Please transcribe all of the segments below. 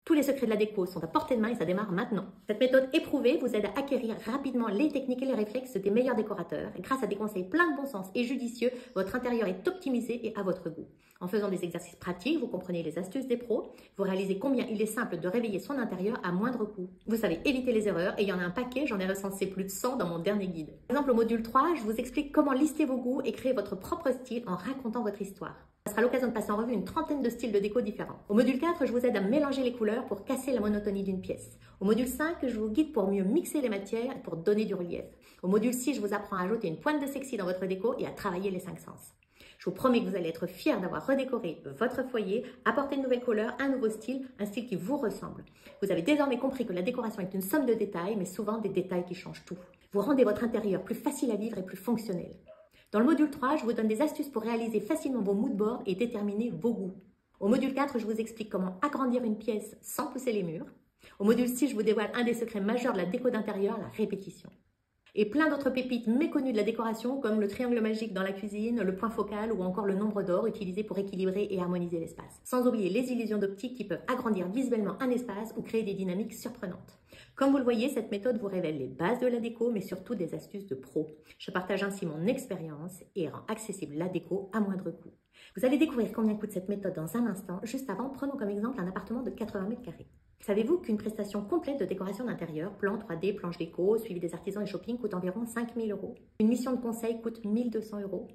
Tous les secrets de la déco sont à portée de main et ça démarre maintenant. Cette méthode éprouvée vous aide à acquérir rapidement les techniques et les réflexes des meilleurs décorateurs. Et grâce à des conseils pleins de bon sens et judicieux, votre intérieur est optimisé et à votre goût. En faisant des exercices pratiques, vous comprenez les astuces des pros, vous réalisez combien il est simple de réveiller son intérieur à moindre coût. Vous savez éviter les erreurs et il y en a un paquet, j'en ai recensé plus de 100 dans mon dernier guide. Par exemple, au module 3, je vous explique comment lister vos goûts et créer votre propre style en racontant votre histoire. Ça sera l'occasion de passer en revue une trentaine de styles de déco différents. Au module 4, je vous aide à mélanger les couleurs pour casser la monotonie d'une pièce. Au module 5, je vous guide pour mieux mixer les matières et pour donner du relief. Au module 6, je vous apprends à ajouter une pointe de sexy dans votre déco et à travailler les 5 sens. Je vous promets que vous allez être fiers d'avoir redécoré votre foyer, apporté de nouvelles couleurs, un nouveau style, un style qui vous ressemble. Vous avez désormais compris que la décoration est une somme de détails, mais souvent des détails qui changent tout. Vous rendez votre intérieur plus facile à vivre et plus fonctionnel. Dans le module 3, je vous donne des astuces pour réaliser facilement vos moodboards et déterminer vos goûts. Au module 4, je vous explique comment agrandir une pièce sans pousser les murs. Au module 6, je vous dévoile un des secrets majeurs de la déco d'intérieur, la répétition. Et plein d'autres pépites méconnues de la décoration comme le triangle magique dans la cuisine, le point focal ou encore le nombre d'or utilisé pour équilibrer et harmoniser l'espace. Sans oublier les illusions d'optique qui peuvent agrandir visuellement un espace ou créer des dynamiques surprenantes. Comme vous le voyez, cette méthode vous révèle les bases de la déco mais surtout des astuces de pro. Je partage ainsi mon expérience et rend accessible la déco à moindre coût. Vous allez découvrir combien coûte cette méthode dans un instant. Juste avant, prenons comme exemple un appartement de 80 mètres carrés. Savez-vous qu'une prestation complète de décoration d'intérieur, plan 3D, planche déco, suivi des artisans et shopping coûte environ 5 000 €? Une mission de conseil coûte 1 200 €?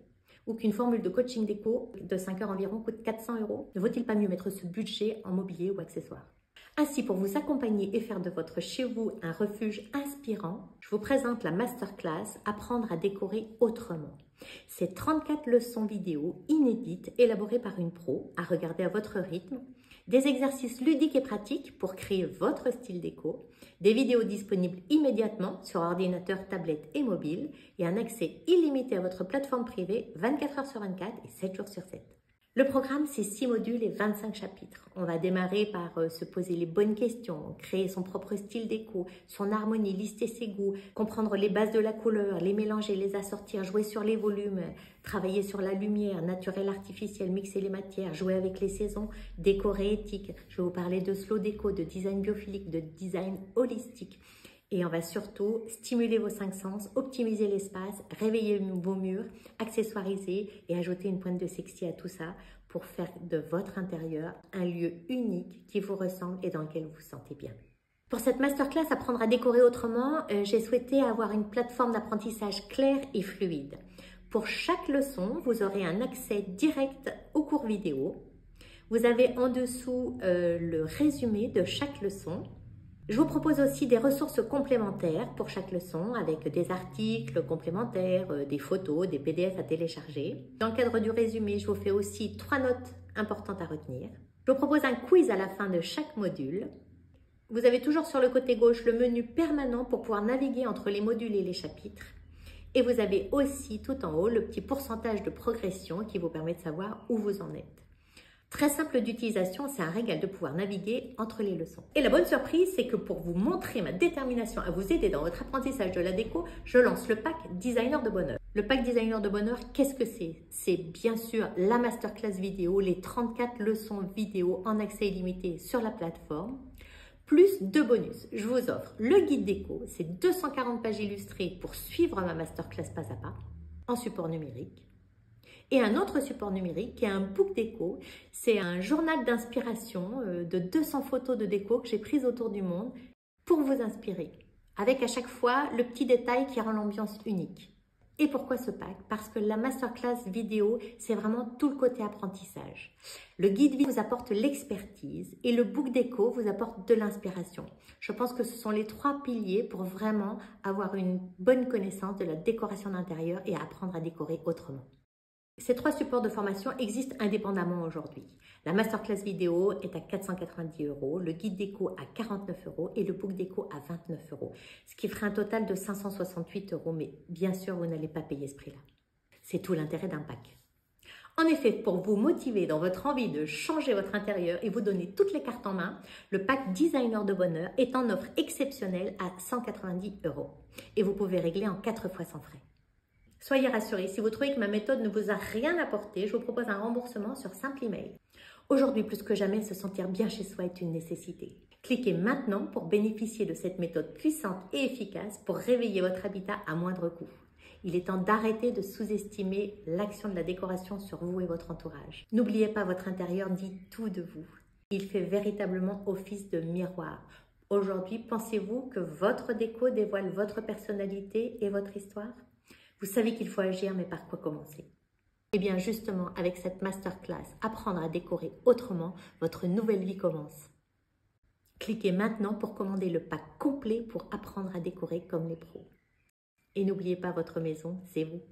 Ou qu'une formule de coaching déco de 5 heures environ coûte 400 €? Ne vaut-il pas mieux mettre ce budget en mobilier ou accessoires? Ainsi, pour vous accompagner et faire de votre chez vous un refuge inspirant, je vous présente la masterclass « Apprendre à décorer autrement ». C'est 34 leçons vidéo inédites élaborées par une pro à regarder à votre rythme, des exercices ludiques et pratiques pour créer votre style déco, des vidéos disponibles immédiatement sur ordinateur, tablette et mobile et un accès illimité à votre plateforme privée 24 heures sur 24 et 7 jours sur 7. Le programme, c'est 6 modules et 25 chapitres. On va démarrer par se poser les bonnes questions, créer son propre style déco, son harmonie, lister ses goûts, comprendre les bases de la couleur, les mélanger, les assortir, jouer sur les volumes, travailler sur la lumière, naturel, artificiel, mixer les matières, jouer avec les saisons, décorer éthique. Je vais vous parler de slow déco, de design biophilique, de design holistique. Et on va surtout stimuler vos 5 sens, optimiser l'espace, réveiller vos murs, accessoiriser et ajouter une pointe de sexy à tout ça pour faire de votre intérieur un lieu unique qui vous ressemble et dans lequel vous vous sentez bien. Pour cette masterclass Apprendre à décorer autrement, j'ai souhaité avoir une plateforme d'apprentissage claire et fluide. Pour chaque leçon, vous aurez un accès direct aux cours vidéo. Vous avez en dessous le résumé de chaque leçon. Je vous propose aussi des ressources complémentaires pour chaque leçon avec des articles complémentaires, des photos, des PDF à télécharger. Dans le cadre du résumé, je vous fais aussi 3 notes importantes à retenir. Je vous propose un quiz à la fin de chaque module. Vous avez toujours sur le côté gauche le menu permanent pour pouvoir naviguer entre les modules et les chapitres. Et vous avez aussi tout en haut le petit pourcentage de progression qui vous permet de savoir où vous en êtes. Très simple d'utilisation, c'est un régal de pouvoir naviguer entre les leçons. Et la bonne surprise, c'est que pour vous montrer ma détermination à vous aider dans votre apprentissage de la déco, je lance le pack Designer de Bonheur. Le pack Designer de Bonheur, qu'est-ce que c'est? C'est bien sûr la masterclass vidéo, les 34 leçons vidéo en accès illimité sur la plateforme, plus 2 bonus. Je vous offre le guide déco, c'est 240 pages illustrées pour suivre ma masterclass pas à pas, en support numérique. Et un autre support numérique qui est un book déco, c'est un journal d'inspiration de 200 photos de déco que j'ai prises autour du monde pour vous inspirer, avec à chaque fois le petit détail qui rend l'ambiance unique. Et pourquoi ce pack? Parce que la masterclass vidéo, c'est vraiment tout le côté apprentissage. Le guide vous apporte l'expertise et le book déco vous apporte de l'inspiration. Je pense que ce sont les 3 piliers pour vraiment avoir une bonne connaissance de la décoration d'intérieur et apprendre à décorer autrement. Ces 3 supports de formation existent indépendamment aujourd'hui. La masterclass vidéo est à 490 €, le guide déco à 49 € et le book déco à 29 €, ce qui ferait un total de 568 €, mais bien sûr, vous n'allez pas payer ce prix-là. C'est tout l'intérêt d'un pack. En effet, pour vous motiver dans votre envie de changer votre intérieur et vous donner toutes les cartes en main, le pack Designer de Bonheur est en offre exceptionnelle à 190 € et vous pouvez régler en 4 fois sans frais. Soyez rassurés, si vous trouvez que ma méthode ne vous a rien apporté, je vous propose un remboursement sur simple email. Aujourd'hui, plus que jamais, se sentir bien chez soi est une nécessité. Cliquez maintenant pour bénéficier de cette méthode puissante et efficace pour réveiller votre habitat à moindre coût. Il est temps d'arrêter de sous-estimer l'action de la décoration sur vous et votre entourage. N'oubliez pas, votre intérieur dit tout de vous. Il fait véritablement office de miroir. Aujourd'hui, pensez-vous que votre déco dévoile votre personnalité et votre histoire? Vous savez qu'il faut agir, mais par quoi commencer? Eh bien justement, avec cette masterclass « Apprendre à décorer autrement », votre nouvelle vie commence. Cliquez maintenant pour commander le pack complet pour apprendre à décorer comme les pros. Et n'oubliez pas, votre maison, c'est vous.